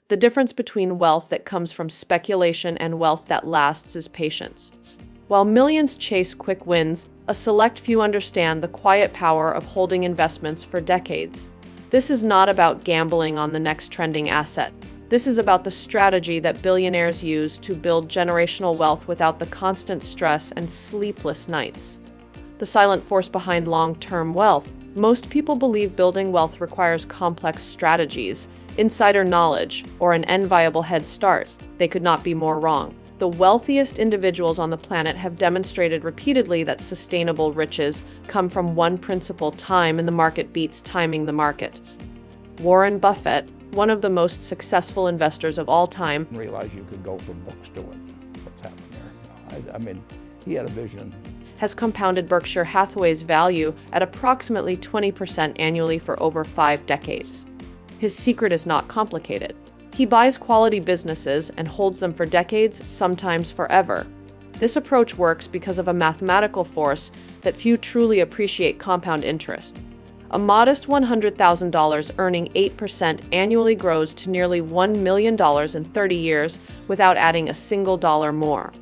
The difference between wealth that comes from speculation and wealth that lasts is patience. While millions chase quick wins, a select few understand the quiet power of holding investments for decades. This is not about gambling on the next trending asset. This is about the strategy that billionaires use to build generational wealth without the constant stress and sleepless nights. The silent force behind long-term wealth. Most people believe building wealth requires complex strategies, insider knowledge, or an enviable head start. They could not be more wrong. The wealthiest individuals on the planet have demonstrated repeatedly that sustainable riches come from one principle: time in the market beats timing the market. Warren Buffett, one of the most successful investors of all time, Realize you could go from books to what's happened there. I mean, he had a vision. Has compounded Berkshire Hathaway's value at approximately 20% annually for over 5 decades. His secret is not complicated. He buys quality businesses and holds them for decades, sometimes forever. This approach works because of a mathematical force that few truly appreciate: compound interest. A modest $100,000 earning 8% annually grows to nearly $1 million in 30 years without adding a single dollar more.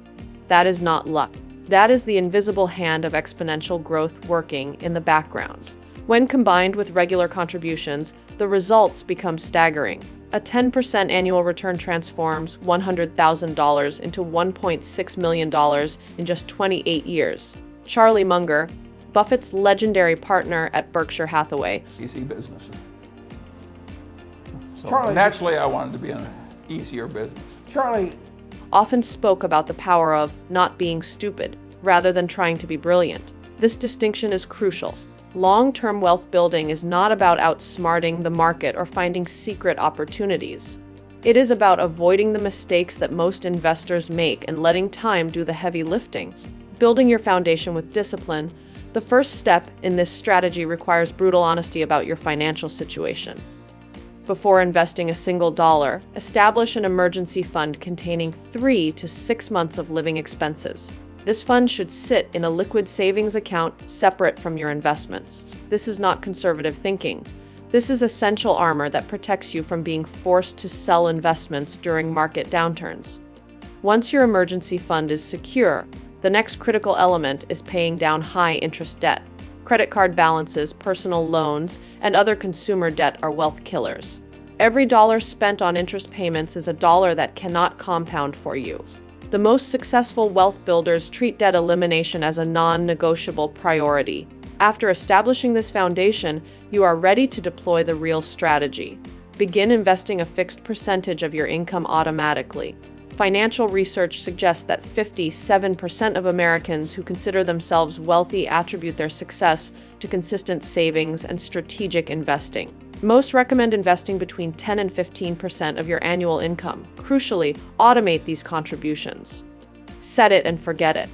That is not luck. That is the invisible hand of exponential growth working in the background. When combined with regular contributions, the results become staggering. A 10% annual return transforms $100,000 into $1.6 million in just 28 years. Charlie Munger, Buffett's legendary partner at Berkshire Hathaway. Easy business. So Charlie, naturally, I wanted to be in an easier business. Charlie, Often spoke about the power of not being stupid rather than trying to be brilliant. This distinction is crucial. Long-term wealth building is not about outsmarting the market or finding secret opportunities. It is about avoiding the mistakes that most investors make and letting time do the heavy lifting. Building your foundation with discipline. The first step in this strategy requires brutal honesty about your financial situation. Before investing a single dollar, establish an emergency fund containing 3 to 6 months of living expenses. This fund should sit in a liquid savings account separate from your investments. This is not conservative thinking. This is essential armor that protects you from being forced to sell investments during market downturns. Once your emergency fund is secure, the next critical element is paying down high-interest debt. Credit card balances, personal loans, and other consumer debt are wealth killers. Every dollar spent on interest payments is a dollar that cannot compound for you. The most successful wealth builders treat debt elimination as a non-negotiable priority. After establishing this foundation, you are ready to deploy the real strategy. Begin investing a fixed percentage of your income automatically. Financial research suggests that 57% of Americans who consider themselves wealthy attribute their success to consistent savings and strategic investing. Most recommend investing between 10 and 15% of your annual income. Crucially, automate these contributions. Set it and forget it.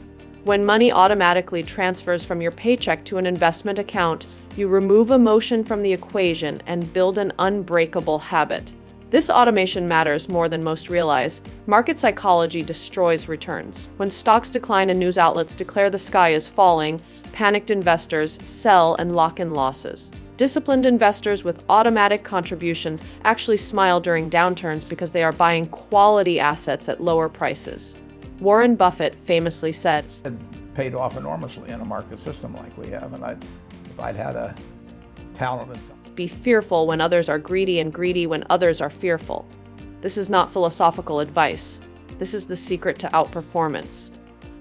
When money automatically transfers from your paycheck to an investment account, you remove emotion from the equation and build an unbreakable habit. This automation matters more than most realize. Market psychology destroys returns. When stocks decline and news outlets declare the sky is falling, panicked investors sell and lock in losses. Disciplined investors with automatic contributions actually smile during downturns because they are buying quality assets at lower prices. Warren Buffett famously said, it paid off enormously in a market system like we have, and if I'd had a talent in something. "Be fearful when others are greedy and greedy when others are fearful." This is not philosophical advice. This is the secret to outperformance.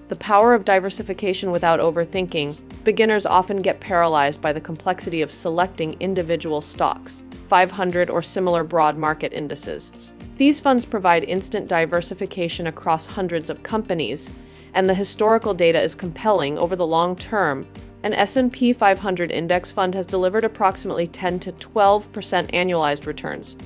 The power of diversification without overthinking. Beginners often get paralyzed by the complexity of selecting individual stocks, 500 or similar broad market indices. These funds provide instant diversification across hundreds of companies, and the historical data is compelling over the long term. An S&P 500 index fund has delivered approximately 10 to 12% annualized returns.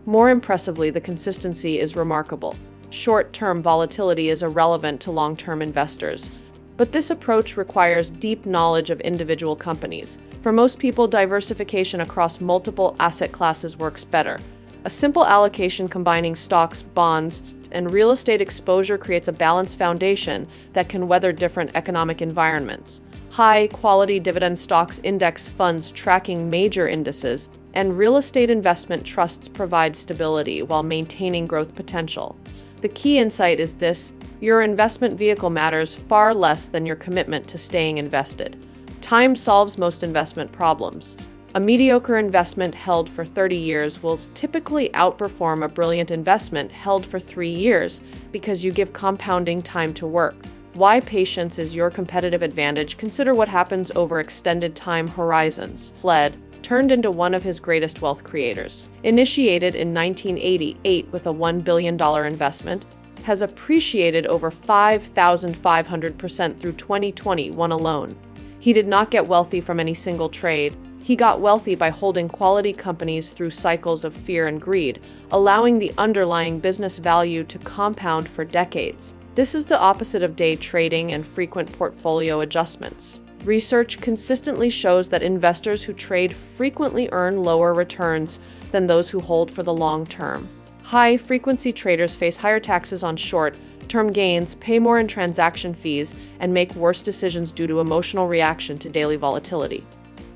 More impressively, the consistency is remarkable. Short-term volatility is irrelevant to long-term investors. But this approach requires deep knowledge of individual companies. For most people, diversification across multiple asset classes works better. A simple allocation combining stocks, bonds, and real estate exposure creates a balanced foundation that can weather different economic environments. high-quality dividend stocks, index funds tracking major indices, and real estate investment trusts provide stability while maintaining growth potential. The key insight is this: your investment vehicle matters far less than your commitment to staying invested. Time solves most investment problems. A mediocre investment held for 30 years will typically outperform a brilliant investment held for 3 years because you give compounding time to work. Why patience is your competitive advantage? Consider what happens over extended time horizons. Fled turned into one of his greatest wealth creators. Initiated in 1988 with a $1 billion investment, has appreciated over 5,500% through 2021 alone. He did not get wealthy from any single trade. He got wealthy by holding quality companies through cycles of fear and greed, allowing the underlying business value to compound for decades. This is the opposite of day trading and frequent portfolio adjustments. Research consistently shows that investors who trade frequently earn lower returns than those who hold for the long term. High-frequency traders face higher taxes on short-term gains, pay more in transaction fees, and make worse decisions due to emotional reaction to daily volatility.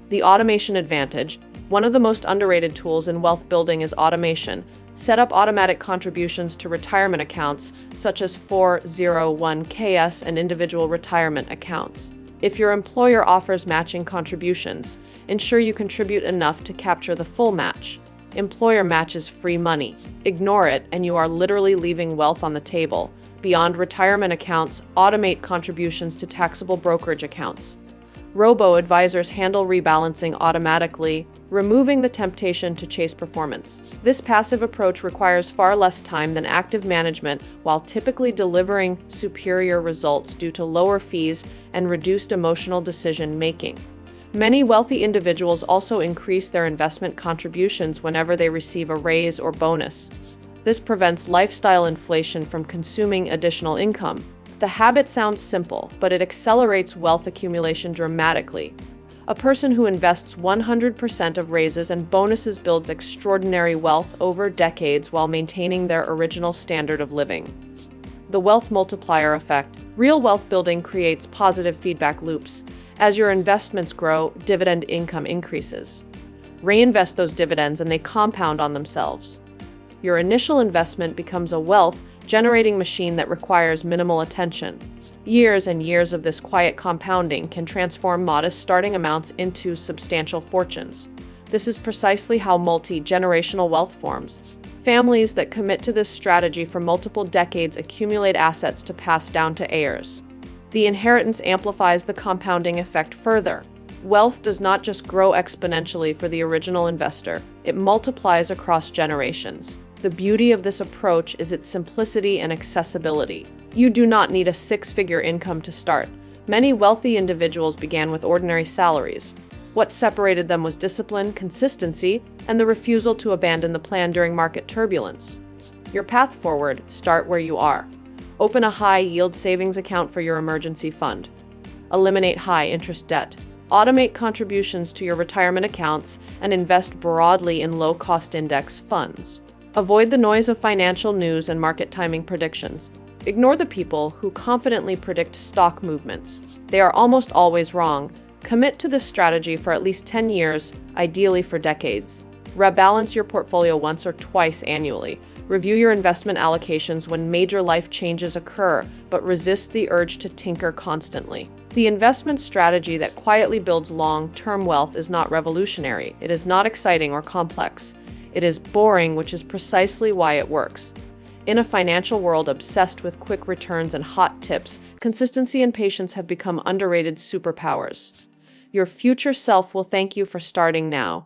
The automation advantage. One of the most underrated tools in wealth building is automation. Set up automatic contributions to retirement accounts, such as 401ks and individual retirement accounts. If your employer offers matching contributions, ensure you contribute enough to capture the full match. Employer matches free money. Ignore it, and you are literally leaving wealth on the table. Beyond retirement accounts, automate contributions to taxable brokerage accounts. Robo-advisors handle rebalancing automatically, removing the temptation to chase performance. This passive approach requires far less time than active management while typically delivering superior results due to lower fees and reduced emotional decision-making. Many wealthy individuals also increase their investment contributions whenever they receive a raise or bonus. This prevents lifestyle inflation from consuming additional income. The habit sounds simple, but it accelerates wealth accumulation dramatically. A person who invests 100% of raises and bonuses builds extraordinary wealth over decades while maintaining their original standard of living. The wealth multiplier effect. Real wealth building creates positive feedback loops. As your investments grow, dividend income increases. Reinvest those dividends and they compound on themselves. Your initial investment becomes a wealth-generating machine that requires minimal attention. Years and years of this quiet compounding can transform modest starting amounts into substantial fortunes. This is precisely how multi-generational wealth forms. Families that commit to this strategy for multiple decades accumulate assets to pass down to heirs. The inheritance amplifies the compounding effect further. Wealth does not just grow exponentially for the original investor, it multiplies across generations. The beauty of this approach is its simplicity and accessibility. You do not need a six-figure income to start. Many wealthy individuals began with ordinary salaries. What separated them was discipline, consistency, and the refusal to abandon the plan during market turbulence. Your path forward: start where you are. Open a high-yield savings account for your emergency fund. Eliminate high-interest debt. Automate contributions to your retirement accounts and invest broadly in low-cost index funds. Avoid the noise of financial news and market timing predictions. Ignore the people who confidently predict stock movements. They are almost always wrong. Commit to this strategy for at least 10 years, ideally for decades. Rebalance your portfolio once or twice annually. Review your investment allocations when major life changes occur, but resist the urge to tinker constantly. The investment strategy that quietly builds long-term wealth is not revolutionary. It is not exciting or complex. It is boring, which is precisely why it works. In a financial world obsessed with quick returns and hot tips, consistency and patience have become underrated superpowers. Your future self will thank you for starting now.